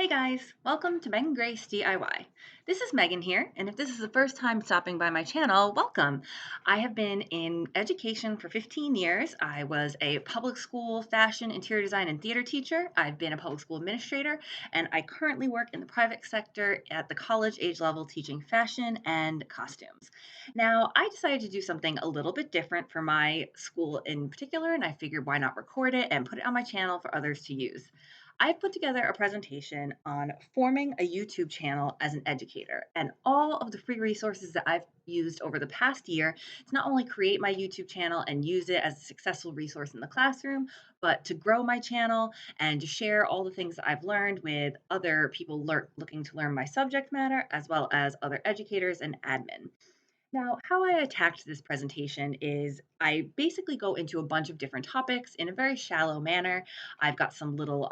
Hey guys, welcome to Megan Grace DIY. This is Megan here, and if this is the first time stopping by my channel, welcome. I have been in education for 15 years. I was a public school fashion, interior design, and theater teacher. I've been a public school administrator, and I currently work in the private sector at the college age level teaching fashion and costumes. Now, I decided to do something a little bit different for my school in particular, and I figured why not record it and put it on my channel for others to use. I've put together a presentation on forming a YouTube channel as an educator and all of the free resources that I've used over the past year to not only create my YouTube channel and use it as a successful resource in the classroom, but to grow my channel and to share all the things that I've learned with other people looking to learn my subject matter, as well as other educators and admin. Now, how I attacked this presentation is I basically go into a bunch of different topics in a very shallow manner. I've got some little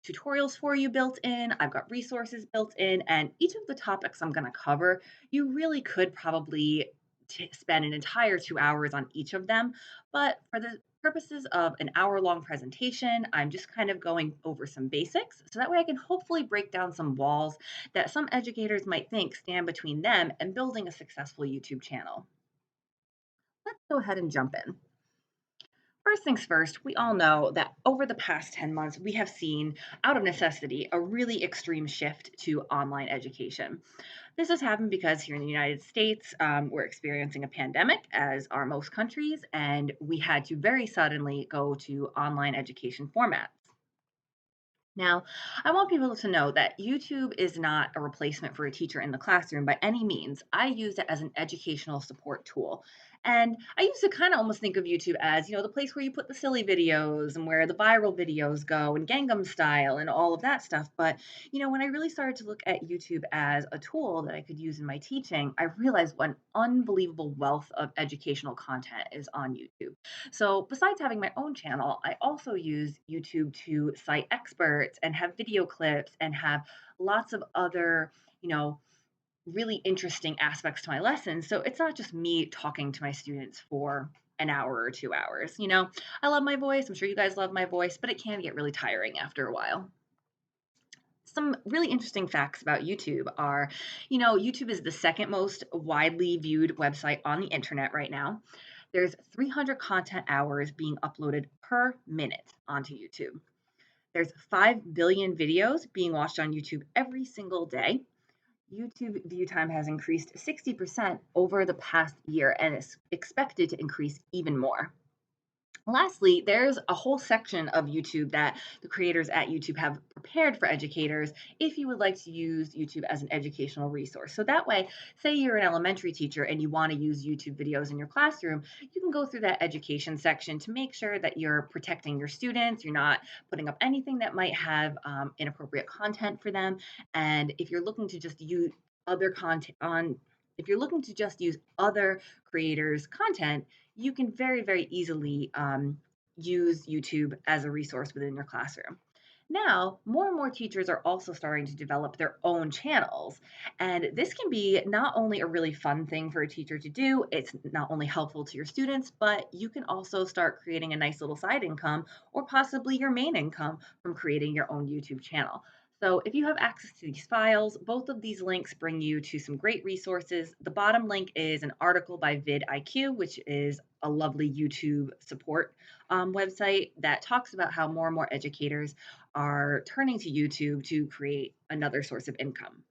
tutorials for you built in, I've got resources built in, and each of the topics I'm going to cover, you really could probably spend an entire 2 hours on each of them. But for the purposes of an hour-long presentation, I'm just kind of going over some basics so that way I can hopefully break down some walls that some educators might think stand between them and building a successful YouTube channel. Let's go ahead and jump in. First things first, we all know that over the past 10 months, we have seen, out of necessity, a really extreme shift to online education. This has happened because here in the United States, we're experiencing a pandemic, as are most countries, and we had to very suddenly go to online education formats. Now, I want people to know that YouTube is not a replacement for a teacher in the classroom by any means. I use it as an educational support tool. And I used to kind of almost think of YouTube as, the place where you put the silly videos and where the viral videos go and Gangnam Style and all of that stuff. But, when I really started to look at YouTube as a tool that I could use in my teaching, I realized what an unbelievable wealth of educational content is on YouTube. So, besides having my own channel, I also use YouTube to cite experts and have video clips and have lots of other, you know, really interesting aspects to my lessons. So, it's not just me talking to my students for an hour or 2 hours. I love my voice. I'm sure you guys love my voice, but it can get really tiring after a while. Some really interesting facts about YouTube are, YouTube is the second most widely viewed website on the internet right now. There's 300 content hours being uploaded per minute onto YouTube. There's 5 billion videos being watched on YouTube every single day. YouTube view time has increased 60% over the past year and is expected to increase even more. Lastly, there's a whole section of YouTube that the creators at YouTube have prepared for educators if you would like to use YouTube as an educational resource. So that way, say you're an elementary teacher and you want to use YouTube videos in your classroom, you can go through that education section to make sure that you're protecting your students, you're not putting up anything that might have inappropriate content for them. And if you're looking to just use other content on if you're looking to just use other creators' content, you can very, very easily use YouTube as a resource within your classroom. Now, more and more teachers are also starting to develop their own channels. And this can be not only a really fun thing for a teacher to do, it's not only helpful to your students, but you can also start creating a nice little side income or possibly your main income from creating your own YouTube channel. So, if you have access to these files, both of these links bring you to some great resources. The bottom link is an article by vidIQ, which is a lovely YouTube support website that talks about how more and more educators are turning to YouTube to create another source of income.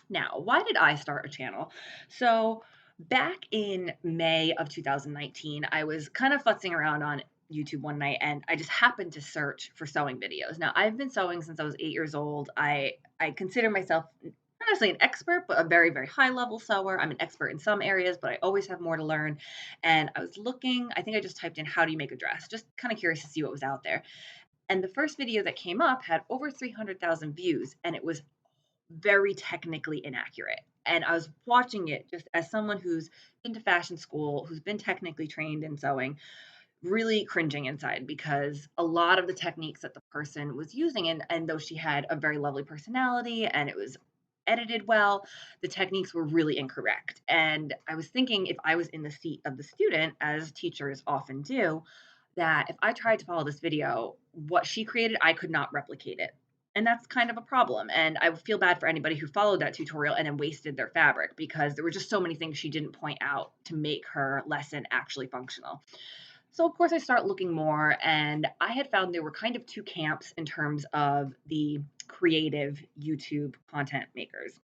Now, why did I start a channel? So, back in May of 2019, I was kind of futzing around on YouTube one night and I just happened to search for sewing videos. Now, I've been sewing since I was 8 years old. I consider myself not necessarily an expert, but a very, very high level sewer. I'm an expert in some areas, but I always have more to learn. And I was looking, I think I just typed in how do you make a dress, just kind of curious to see what was out there. And the first video that came up had over 300,000 views, and it was very technically inaccurate. And I was watching it just as someone who's been to fashion school, who's been technically trained in sewing, really cringing inside because a lot of the techniques that the person was using, and though she had a very lovely personality and it was edited well, the techniques were really incorrect. And I was thinking if I was in the seat of the student, as teachers often do, that if I tried to follow this video, what she created, I could not replicate it. And that's kind of a problem. And I feel bad for anybody who followed that tutorial and then wasted their fabric because there were just so many things she didn't point out to make her lesson actually functional. So, of course, I start looking more, and I had found there were kind of two camps in terms of the creative YouTube content makers.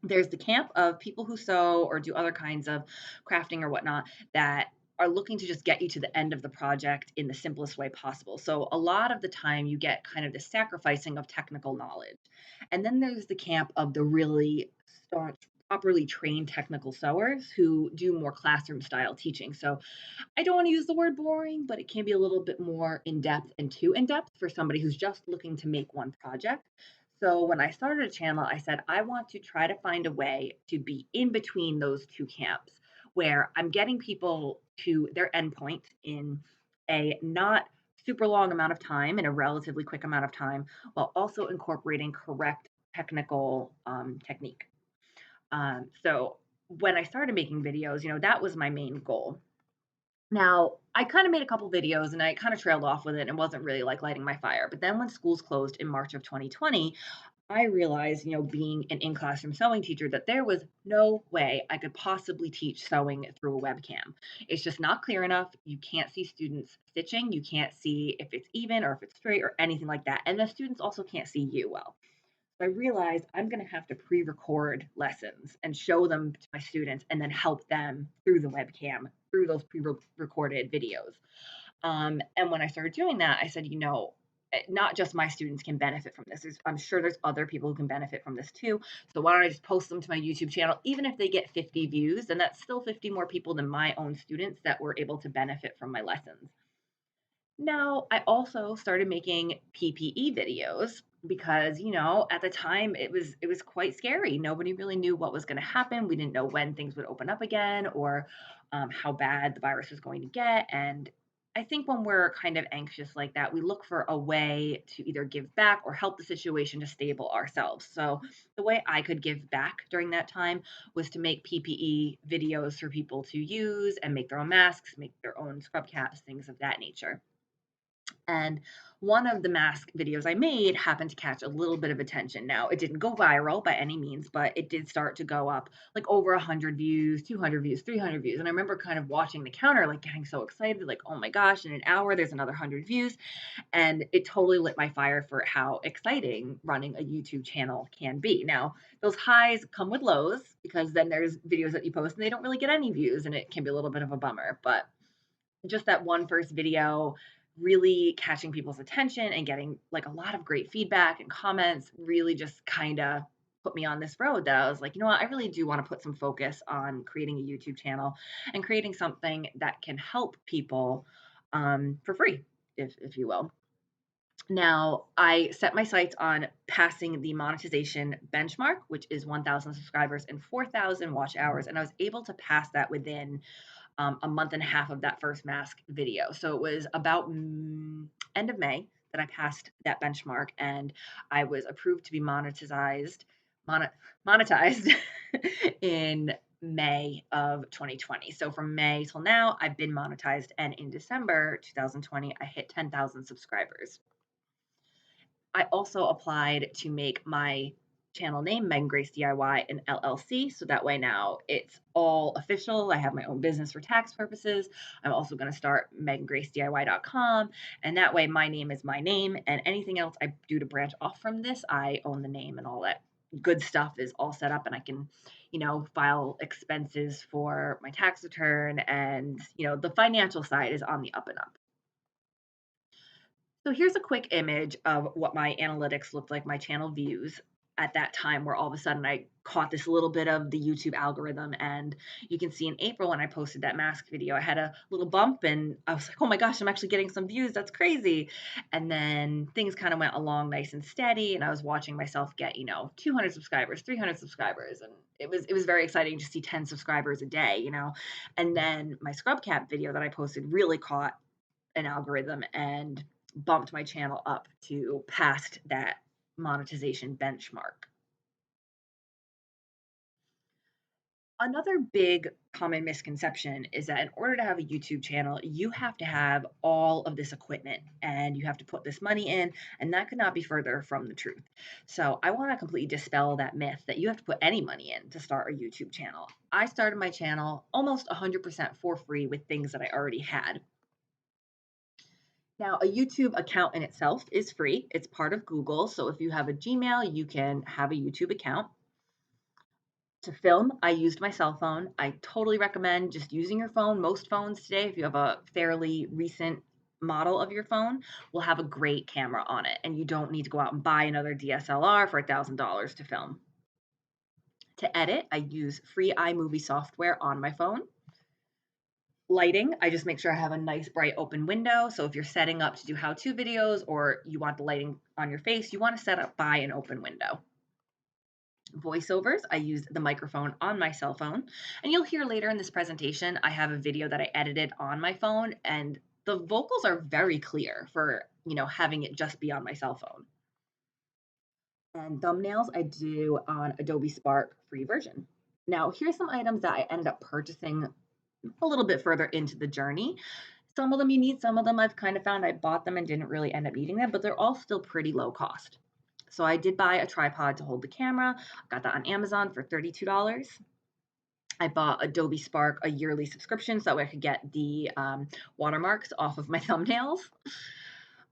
There's the camp of people who sew or do other kinds of crafting or whatnot that are looking to just get you to the end of the project in the simplest way possible. So a lot of the time you get kind of the sacrificing of technical knowledge. And then there's the camp of the really staunch, properly trained technical sewers who do more classroom style teaching. So I don't want to use the word boring, but it can be a little bit more in depth and too in depth for somebody who's just looking to make one project. So when I started a channel, I said I want to try to find a way to be in between those two camps where I'm getting people to their endpoint in a not super long amount of time, in a relatively quick amount of time, while also incorporating correct technical technique. So when I started making videos, that was my main goal. Now, I kind of made a couple videos and I kind of trailed off with it and wasn't really like lighting my fire. But then when schools closed in March of 2020, I realized, being an in classroom sewing teacher, that there was no way I could possibly teach sewing through a webcam. It's just not clear enough. You can't see students stitching. You can't see if it's even or if it's straight or anything like that. And the students also can't see you well. So I realized I'm going to have to pre record lessons and show them to my students and then help them through the webcam, through those pre recorded videos. And when I started doing that, I said, not just my students can benefit from this. I'm sure there's other people who can benefit from this too. So why don't I just post them to my YouTube channel? Even if they get 50 views, then that's still 50 more people than my own students that were able to benefit from my lessons. Now, I also started making PPE videos because, at the time it was quite scary. Nobody really knew what was going to happen. We didn't know when things would open up again or how bad the virus was going to get. And I think when we're kind of anxious like that, we look for a way to either give back or help the situation to stable ourselves. So the way I could give back during that time was to make PPE videos for people to use and make their own masks, make their own scrub caps, things of that nature. And one of the mask videos I made happened to catch a little bit of attention. Now, it didn't go viral by any means, but it did start to go up like over 100 views, 200 views, 300 views. And I remember kind of watching the counter, like getting so excited, like, oh my gosh, in an hour, there's another 100 views. And it totally lit my fire for how exciting running a YouTube channel can be. Now, those highs come with lows because then there's videos that you post and they don't really get any views, and it can be a little bit of a bummer. But just that one first video really catching people's attention and getting like a lot of great feedback and comments really just kind of put me on this road that I was like, I really do want to put some focus on creating a YouTube channel and creating something that can help people for free, if you will. Now, I set my sights on passing the monetization benchmark, which is 1,000 subscribers and 4,000 watch hours. And I was able to pass that within a month and a half of that first mask video. So it was about end of May that I passed that benchmark, and I was approved to be mon- monetized in May of 2020. So from May till now, I've been monetized, and in December 2020, I hit 10,000 subscribers. I also applied to make my channel name, Meghan Grace DIY, an LLC. So that way now it's all official. I have my own business for tax purposes. I'm also going to start MeghanGraceDIY.com. And that way my name is my name. And anything else I do to branch off from this, I own the name, and all that good stuff is all set up, and I can, file expenses for my tax return, and, the financial side is on the up and up. So here's a quick image of what my analytics looked like, my channel views at that time, where all of a sudden I caught this little bit of the YouTube algorithm. And you can see in April when I posted that mask video, I had a little bump and I was like, oh my gosh, I'm actually getting some views. That's crazy. And then things kind of went along nice and steady. And I was watching myself get, 200 subscribers, 300 subscribers. And it was very exciting to see 10 subscribers a day. And then my scrub cap video that I posted really caught an algorithm and bumped my channel up to past that monetization benchmark. Another big common misconception is that in order to have a YouTube channel, you have to have all of this equipment and you have to put this money in, and that could not be further from the truth. So, I want to completely dispel that myth that you have to put any money in to start a YouTube channel. I started my channel almost 100% for free with things that I already had. Now, a YouTube account in itself is free. It's part of Google. So, if you have a Gmail, you can have a YouTube account. To film, I used my cell phone. I totally recommend just using your phone. Most phones today, if you have a fairly recent model of your phone, will have a great camera on it, and you don't need to go out and buy another DSLR for $1,000 to film. To edit, I use free iMovie software on my phone. Lighting, I just make sure I have a nice bright open window. So if you're setting up to do how-to videos or you want the lighting on your face, you want to set up by an open window. Voiceovers, I use the microphone on my cell phone. And you'll hear later in this presentation, I have a video that I edited on my phone, and the vocals are very clear for, having it just be on my cell phone. And thumbnails, I do on Adobe Spark free version. Now, here's some items that I ended up purchasing a little bit further into the journey. Some of them you need, some of them I've kind of found I bought them and didn't really end up needing them, but they're all still pretty low cost. So I did buy a tripod to hold the camera. Got that on Amazon for $32. I bought Adobe Spark a yearly subscription so that way I could get the watermarks off of my thumbnails.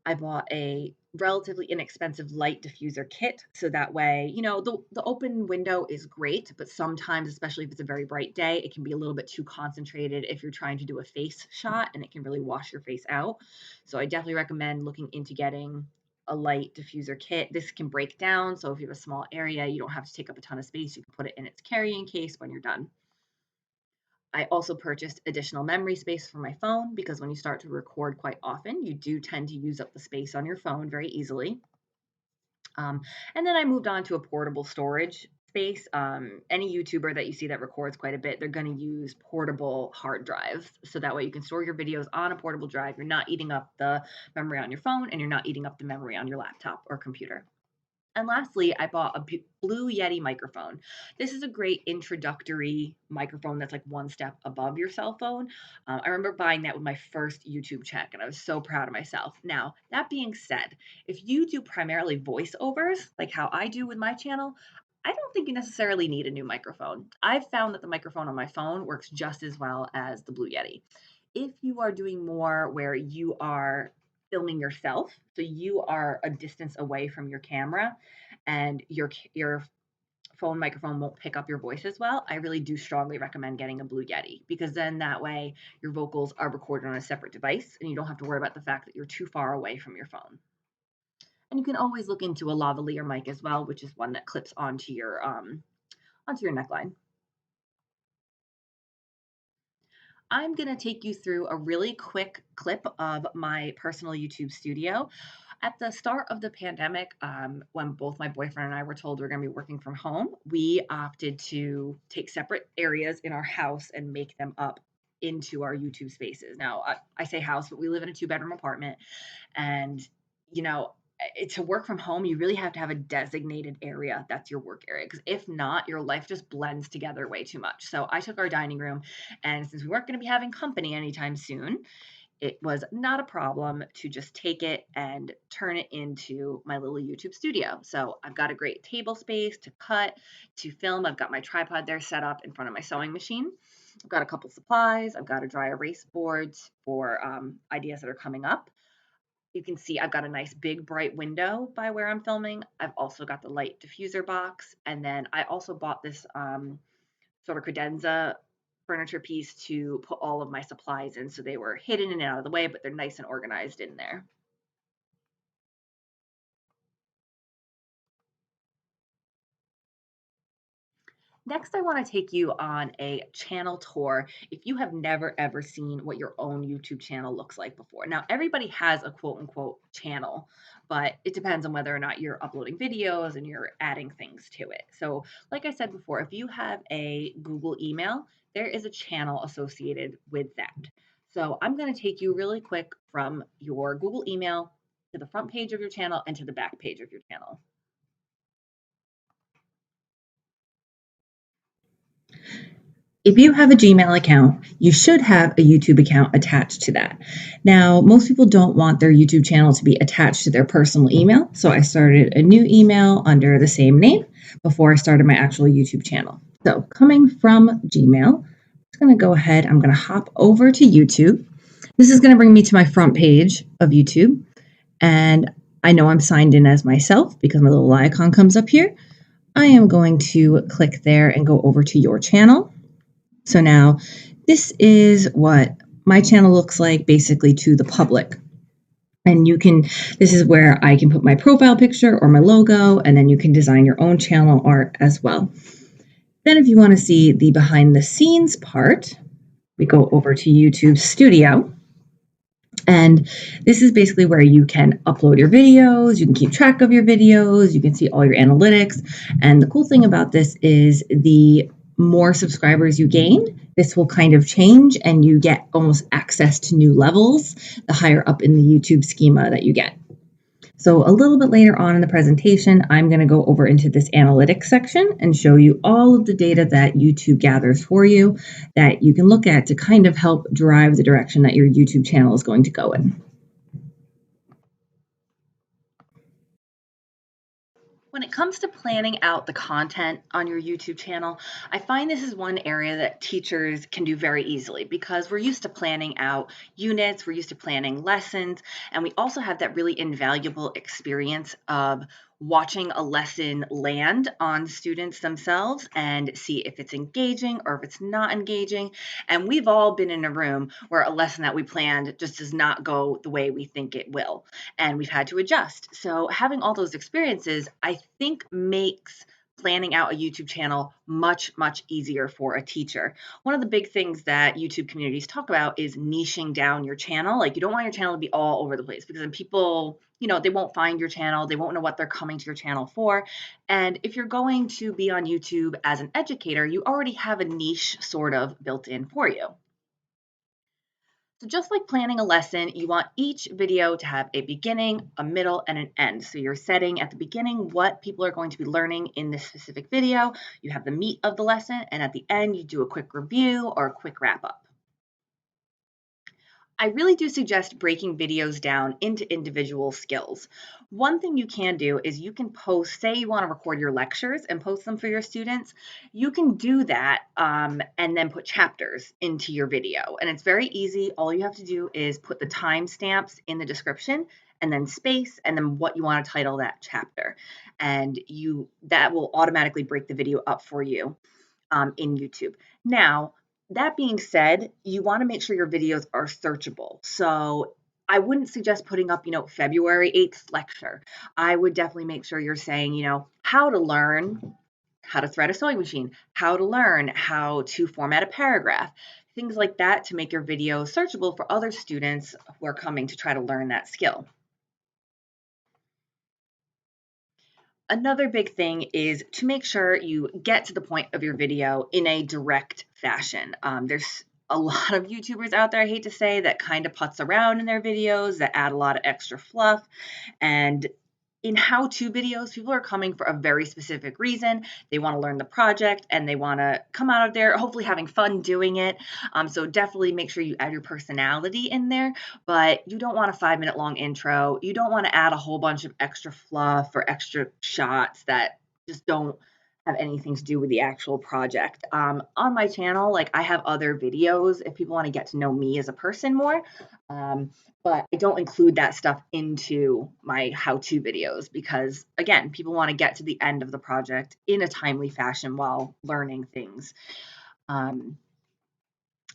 I bought a relatively inexpensive light diffuser kit so that way, the open window is great, but sometimes, especially if it's a very bright day, it can be a little bit too concentrated if you're trying to do a face shot and it can really wash your face out. So I definitely recommend looking into getting a light diffuser kit. This can break down, so if you have a small area, you don't have to take up a ton of space. You can put it in its carrying case when you're done. I also purchased additional memory space for my phone because when you start to record quite often, you do tend to use up the space on your phone very easily. And then I moved on to a portable storage space. Any YouTuber that you see that records quite a bit, they're going to use portable hard drives. So that way you can store your videos on a portable drive. You're not eating up the memory on your phone and you're not eating up the memory on your laptop or computer. And lastly, I bought a Blue Yeti microphone. This is a great introductory microphone that's like one step above your cell phone. I remember buying that with my first YouTube check, and I was so proud of myself. Now, that being said, if you do primarily voiceovers, like how I do with my channel, I don't think you necessarily need a new microphone. I've found that the microphone on my phone works just as well as the Blue Yeti. If you are doing more where you are filming yourself, so you are a distance away from your camera and your phone microphone won't pick up your voice as well, I really do strongly recommend getting a Blue Yeti because then that way your vocals are recorded on a separate device and you don't have to worry about the fact that you're too far away from your phone. And you can always look into a lavalier mic as well, which is one that clips onto your neckline. I'm going to take you through a really quick clip of my personal YouTube studio. At the start of the pandemic, when both my boyfriend and I were told we are going to be working from home, we opted to take separate areas in our house and make them up into our YouTube spaces. Now, I say house, but we live in a two-bedroom apartment. And, you know, to work from home, you really have to have a designated area that's your work area. Because if not, your life just blends together way too much. So I took our dining room, and since we weren't going to be having company anytime soon, it was not a problem to just take it and turn it into my little YouTube studio. So I've got a great table space to cut, to film. I've got my tripod there set up in front of my sewing machine. I've got a couple supplies. I've got a dry erase board for ideas that are coming up. You can see I've got a nice big bright window by where I'm filming. I've also got the light diffuser box. And then I also bought this sort of credenza furniture piece to put all of my supplies in. So they were hidden and out of the way, but they're nice and organized in there. Next, I want to take you on a channel tour if you have never ever seen what your own YouTube channel looks like before. Now, everybody has a quote unquote channel, but it depends on whether or not you're uploading videos and you're adding things to it. So, like I said before, if you have a Google email, there is a channel associated with that. So, I'm going to take you really quick from your Google email to the front page of your channel and to the back page of your channel. If you have a Gmail account, you should have a YouTube account attached to that. Now, most people don't want their YouTube channel to be attached to their personal email, so I started a new email under the same name before I started my actual YouTube channel. So, coming from Gmail, I'm just going to go ahead, I'm going to hop over to YouTube. This is going to bring me to my front page of YouTube, and I know I'm signed in as myself because my little icon comes up here. I am going to click there and go over to your channel. So now this is what my channel looks like basically to the public. And this is where I can put my profile picture or my logo, and then you can design your own channel art as well. Then if you want to see the behind the scenes part, we go over to YouTube Studio. And this is basically where you can upload your videos, you can keep track of your videos, you can see all your analytics. And the cool thing about this is the more subscribers you gain, this will kind of change and you get almost access to new levels the higher up in the YouTube schema that you get. So a little bit later on in the presentation, I'm going to go over into this analytics section and show you all of the data that YouTube gathers for you that you can look at to kind of help drive the direction that your YouTube channel is going to go in. When it comes to planning out the content on your YouTube channel, I find this is one area that teachers can do very easily because we're used to planning out units, we're used to planning lessons, and we also have that really invaluable experience of watching a lesson land on students themselves and see if it's engaging or if it's not engaging. And we've all been in a room where a lesson that we planned just does not go the way we think it will, and we've had to adjust. So having all those experiences, I think makes planning out a YouTube channel much, much easier for a teacher. One of the big things that YouTube communities talk about is niching down your channel. Like you don't want your channel to be all over the place because then people, they won't find your channel. They won't know what they're coming to your channel for. And if you're going to be on YouTube as an educator, you already have a niche sort of built in for you. So just like planning a lesson, you want each video to have a beginning, a middle, and an end. So you're setting at the beginning what people are going to be learning in this specific video. You have the meat of the lesson, and at the end, you do a quick review or a quick wrap up. I really do suggest breaking videos down into individual skills. One thing you can do is you can post, say you want to record your lectures and post them for your students. You can do that and then put chapters into your video. And it's very easy. All you have to do is put the timestamps in the description and then space and then what you want to title that chapter. And that will automatically break the video up for you in YouTube. Now, that being said, you want to make sure your videos are searchable. So I wouldn't suggest putting up, February 8th lecture. I would definitely make sure you're saying, how to learn how to thread a sewing machine, how to learn how to format a paragraph, things like that to make your video searchable for other students who are coming to try to learn that skill. Another big thing is to make sure you get to the point of your video in a direct fashion. There's a lot of YouTubers out there, I hate to say, that kind of putz around in their videos, that add a lot of extra fluff. And in how-to videos, people are coming for a very specific reason. They want to learn the project and they want to come out of there hopefully having fun doing it. So definitely make sure you add your personality in there, but you don't want a 5-minute long intro. You don't want to add a whole bunch of extra fluff or extra shots that just don't have anything to do with the actual project. On my channel, like I have other videos if people want to get to know me as a person more. But I don't include that stuff into my how-to videos because, again, people want to get to the end of the project in a timely fashion while learning things.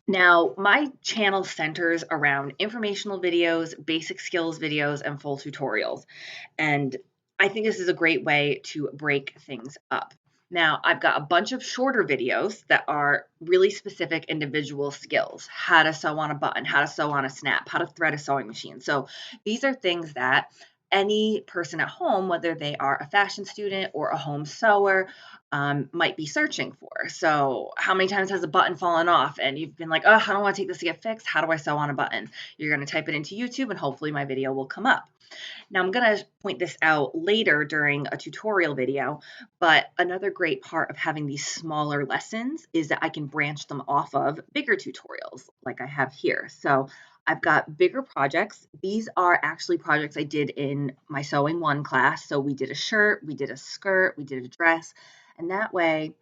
Now, my channel centers around informational videos, basic skills videos, and full tutorials. And I think this is a great way to break things up. Now, I've got a bunch of shorter videos that are really specific individual skills. How to sew on a button, how to sew on a snap, how to thread a sewing machine. So these are things that any person at home, whether they are a fashion student or a home sewer, might be searching for. So how many times has a button fallen off and you've been like, oh, I don't want to take this to get fixed. How do I sew on a button? You're going to type it into YouTube and hopefully my video will come up. Now I'm going to point this out later during a tutorial video, but another great part of having these smaller lessons is that I can branch them off of bigger tutorials like I have here. So I've got bigger projects. These are actually projects I did in my Sewing 1 class. So we did a shirt, we did a skirt, we did a dress, and that way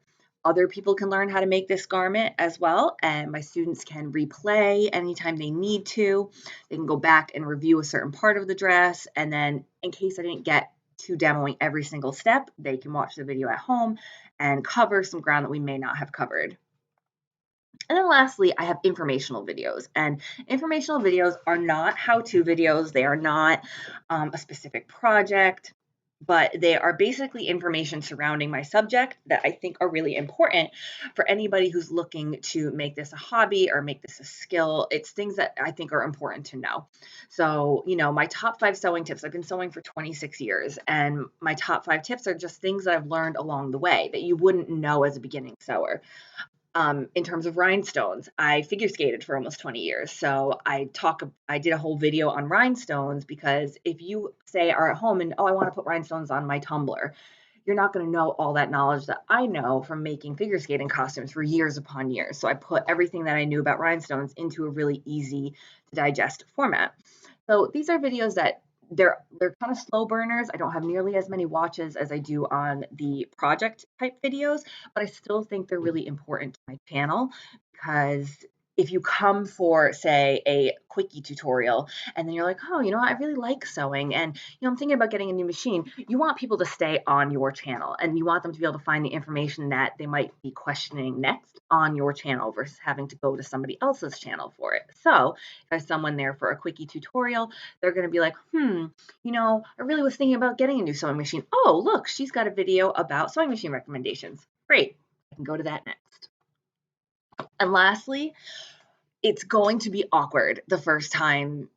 other people can learn how to make this garment as well, and my students can replay anytime they need to. They can go back and review a certain part of the dress, and then in case I didn't get to demoing every single step, they can watch the video at home and cover some ground that we may not have covered. And then lastly, I have informational videos, and informational videos are not how-to videos. They are not a specific project, but they are basically information surrounding my subject that I think are really important for anybody who's looking to make this a hobby or make this a skill. It's things that I think are important to know. So, my top 5 sewing tips, I've been sewing for 26 years, and my top 5 tips are just things that I've learned along the way that you wouldn't know as a beginning sewer. In terms of rhinestones, I figure skated for almost 20 years. So I did a whole video on rhinestones because if you say are at home and, oh, I want to put rhinestones on my tumbler, you're not going to know all that knowledge that I know from making figure skating costumes for years upon years. So I put everything that I knew about rhinestones into a really easy to digest format. So these are videos that they're kind of slow burners. I don't have nearly as many watches as I do on the project type videos, but I still think they're really important to my channel because if you come for, say, a quickie tutorial and then you're like, oh, I really like sewing and, I'm thinking about getting a new machine, you want people to stay on your channel and you want them to be able to find the information that they might be questioning next on your channel versus having to go to somebody else's channel for it. So if there's someone there for a quickie tutorial, they're going to be like, I really was thinking about getting a new sewing machine. Oh, look, she's got a video about sewing machine recommendations. Great, I can go to that next. And lastly, it's going to be awkward the first time,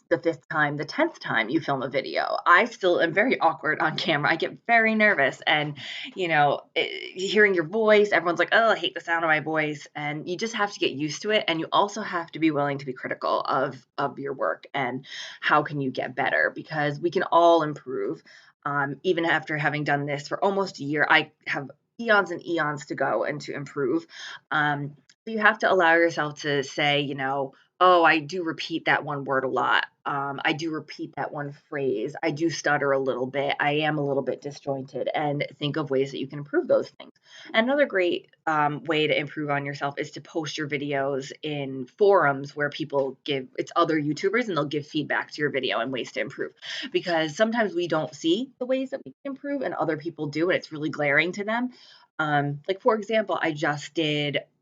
the 5th time, the 10th time you film a video. I still am very awkward on camera. I get very nervous and, hearing your voice, everyone's like, oh, I hate the sound of my voice. And you just have to get used to it. And you also have to be willing to be critical of your work and how can you get better because we can all improve. Even after having done this for almost a year, I have eons and eons to go and to improve. So you have to allow yourself to say, oh, I do repeat that one word a lot. I do repeat that one phrase. I do stutter a little bit. I am a little bit disjointed and think of ways that you can improve those things. Another great way to improve on yourself is to post your videos in forums where it's other YouTubers and they'll give feedback to your video and ways to improve. Because sometimes we don't see the ways that we can improve and other people do, and it's really glaring to them. Like for example,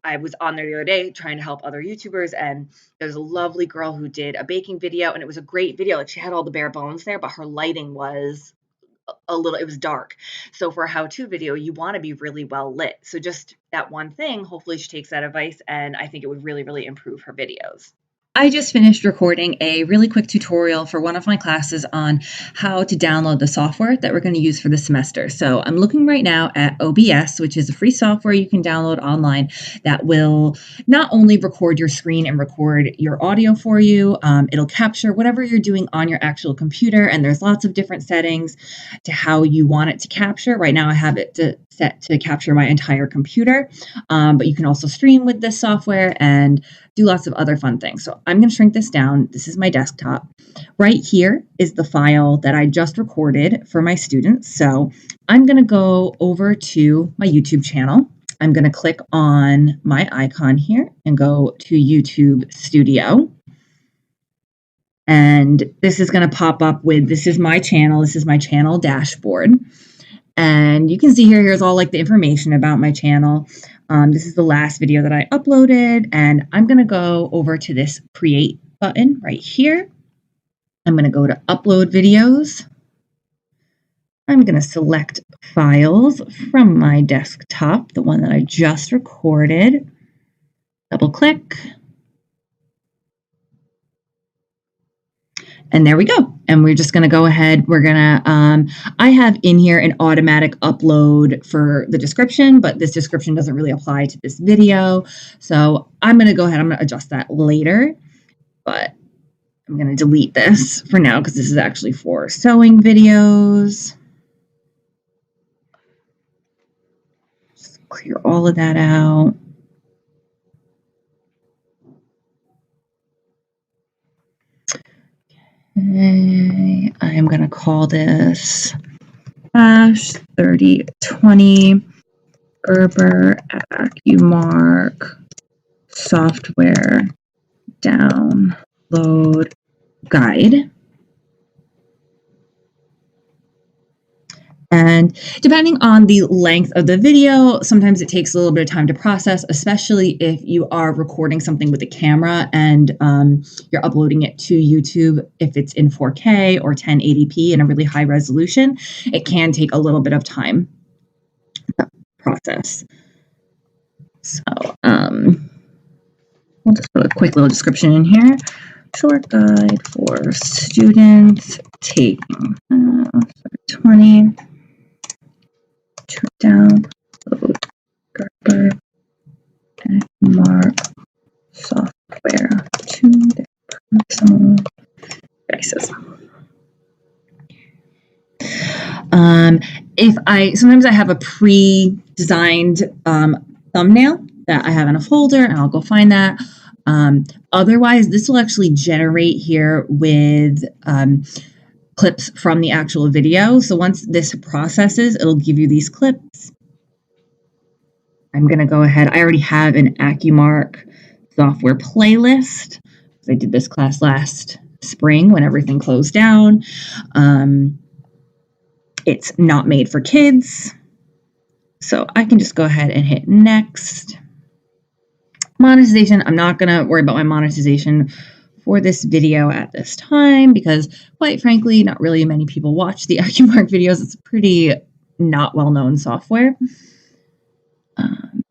I was on there the other day trying to help other YouTubers, and there's a lovely girl who did a baking video, and it was a great video. Like she had all the bare bones there, but her lighting was it was dark. So for a how-to video, you want to be really well lit. So just that one thing, hopefully she takes that advice, and I think it would really, really improve her videos. I just finished recording a really quick tutorial for one of my classes on how to download the software that we're going to use for the semester. So I'm looking right now at OBS, which is a free software you can download online that will not only record your screen and record your audio for you, it'll capture whatever you're doing on your actual computer, and there's lots of different settings to how you want it to capture. Right now I have it set to capture my entire computer, but you can also stream with this software and do lots of other fun things. So I'm going to shrink this down. This is my desktop. Right here is the file that I just recorded for my students. So I'm going to go over to my YouTube channel. I'm going to click on my icon here and go to YouTube Studio. And this is going to pop up with, this is my channel. This is my channel dashboard. And you can see here's all like the information about my channel. This is the last video that I uploaded, and I'm going to go over to this create button right here. I'm going to go to upload videos. I'm going to select files from my desktop, the one that I just recorded. Double click. And there we go. And we're just going to go ahead. We're going to, I have in here an automatic upload for the description, but this description doesn't really apply to this video. So I'm going to go ahead. I'm going to adjust that later, but I'm going to delete this for now because this is actually for sewing videos. Just clear all of that out. Okay, I am going to call this /3020 Gerber AccuMark software download guide. And depending on the length of the video, sometimes it takes a little bit of time to process, especially if you are recording something with a camera and you're uploading it to YouTube. If it's in 4K or 1080p in a really high resolution, it can take a little bit of time to process. So we'll just put a quick little description in here. Short guide for students taking 20 to download Gerber AccuMark software to their personal devices. Sometimes I have a pre-designed thumbnail that I have in a folder, and I'll go find that. Otherwise, this will actually generate here with clips from the actual video. So once this processes, it'll give you these clips. I'm going to go ahead. I already have an AccuMark software playlist. I did this class last spring when everything closed down. It's not made for kids. So I can just go ahead and hit next. Monetization, I'm not going to worry about my monetization for this video at this time because, quite frankly, not really many people watch the AccuMark videos. It's pretty not well-known software.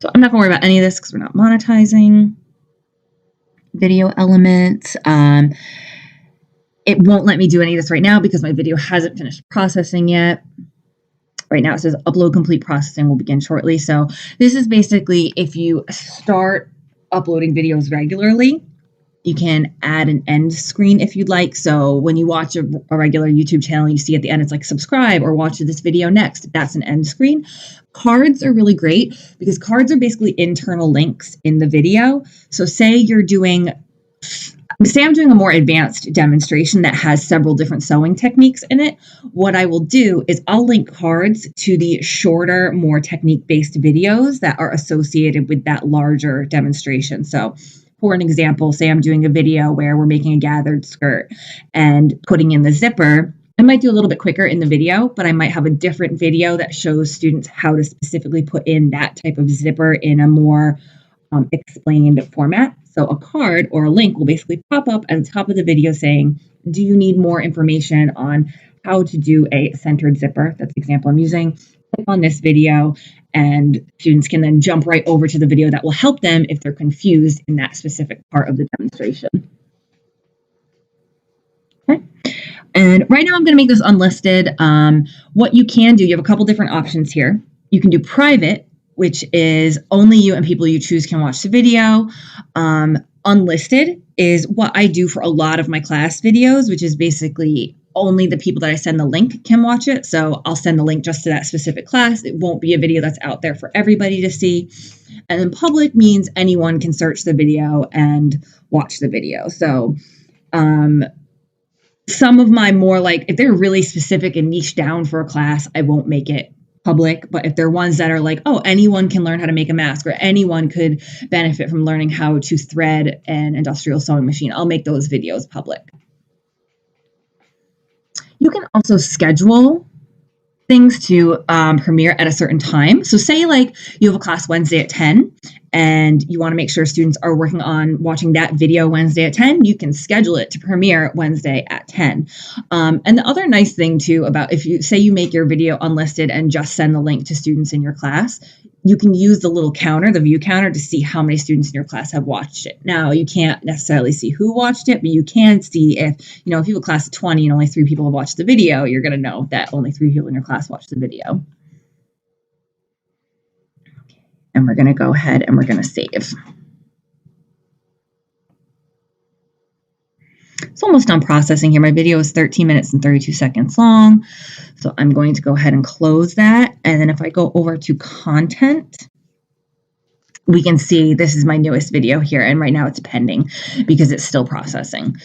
So I'm not going to worry about any of this because we're not monetizing. Video elements. It won't let me do any of this right now because my video hasn't finished processing yet. Right now it says upload complete, processing will begin shortly. So this is basically if you start uploading videos regularly, you can add an end screen if you'd like. So when you watch a regular YouTube channel, you see at the end, it's like subscribe or watch this video next. That's an end screen. Cards are really great because cards are basically internal links in the video. So say I'm doing a more advanced demonstration that has several different sewing techniques in it. What I will do is I'll link cards to the shorter, more technique-based videos that are associated with that larger demonstration. So for an example, say I'm doing a video where we're making a gathered skirt and putting in the zipper. I might do a little bit quicker in the video, but I might have a different video that shows students how to specifically put in that type of zipper in a more explained format. So a card or a link will basically pop up at the top of the video saying, do you need more information on how to do a centered zipper? That's the example I'm using. Click on this video and students can then jump right over to the video that will help them if they're confused in that specific part of the demonstration. Okay. And right now I'm going to make this unlisted. What you can do, you have a couple different options here. You can do private, which is only you and people you choose can watch the video. Unlisted is what I do for a lot of my class videos, which is basically only the people that I send the link can watch it. So I'll send the link just to that specific class. It won't be a video that's out there for everybody to see. And then public means anyone can search the video and watch the video. So some of my more like, if they're really specific and niche down for a class, I won't make it public. But if they're ones that are like, oh, anyone can learn how to make a mask or anyone could benefit from learning how to thread an industrial sewing machine, I'll make those videos public. You can also schedule things to premiere at a certain time. So say like you have a class Wednesday at 10 and you want to make sure students are working on watching that video Wednesday at 10, you can schedule it to premiere Wednesday at 10. And the other nice thing too about if you say you make your video unlisted and just send the link to students in your class, you can use the little counter, the view counter, to see how many students in your class have watched it. Now, you can't necessarily see who watched it, but you can see if you have a class of 20 and only 3 people have watched the video, you're going to know that only 3 people in your class watched the video. And we're going to go ahead and we're going to save. It's almost done processing here. My video is 13 minutes and 32 seconds long. So I'm going to go ahead and close that. And then if I go over to content, we can see this is my newest video here. And right now it's pending because it's still processing.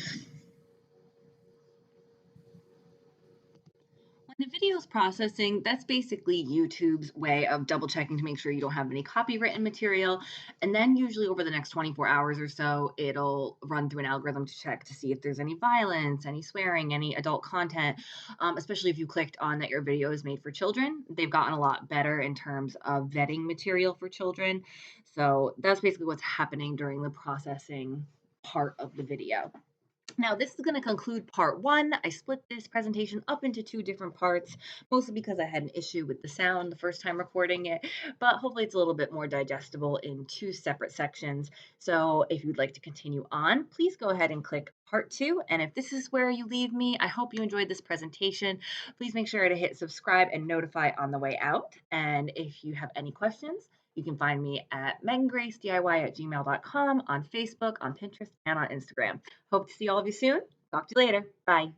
When the video is processing, that's basically YouTube's way of double checking to make sure you don't have any copywritten material. And then usually over the next 24 hours or so, it'll run through an algorithm to check to see if there's any violence, any swearing, any adult content, especially if you clicked on that your video is made for children. They've gotten a lot better in terms of vetting material for children. So that's basically what's happening during the processing part of the video. Now, this is going to conclude part one. I split this presentation up into 2 different parts, mostly because I had an issue with the sound the first time recording it, but hopefully it's a little bit more digestible in 2 separate sections. So if you'd like to continue on, please go ahead and click part 2. And if this is where you leave me, I hope you enjoyed this presentation. Please make sure to hit subscribe and notify on the way out. And if you have any questions, you can find me at megangracediy@gmail.com, on Facebook, on Pinterest, and on Instagram. Hope to see all of you soon. Talk to you later. Bye.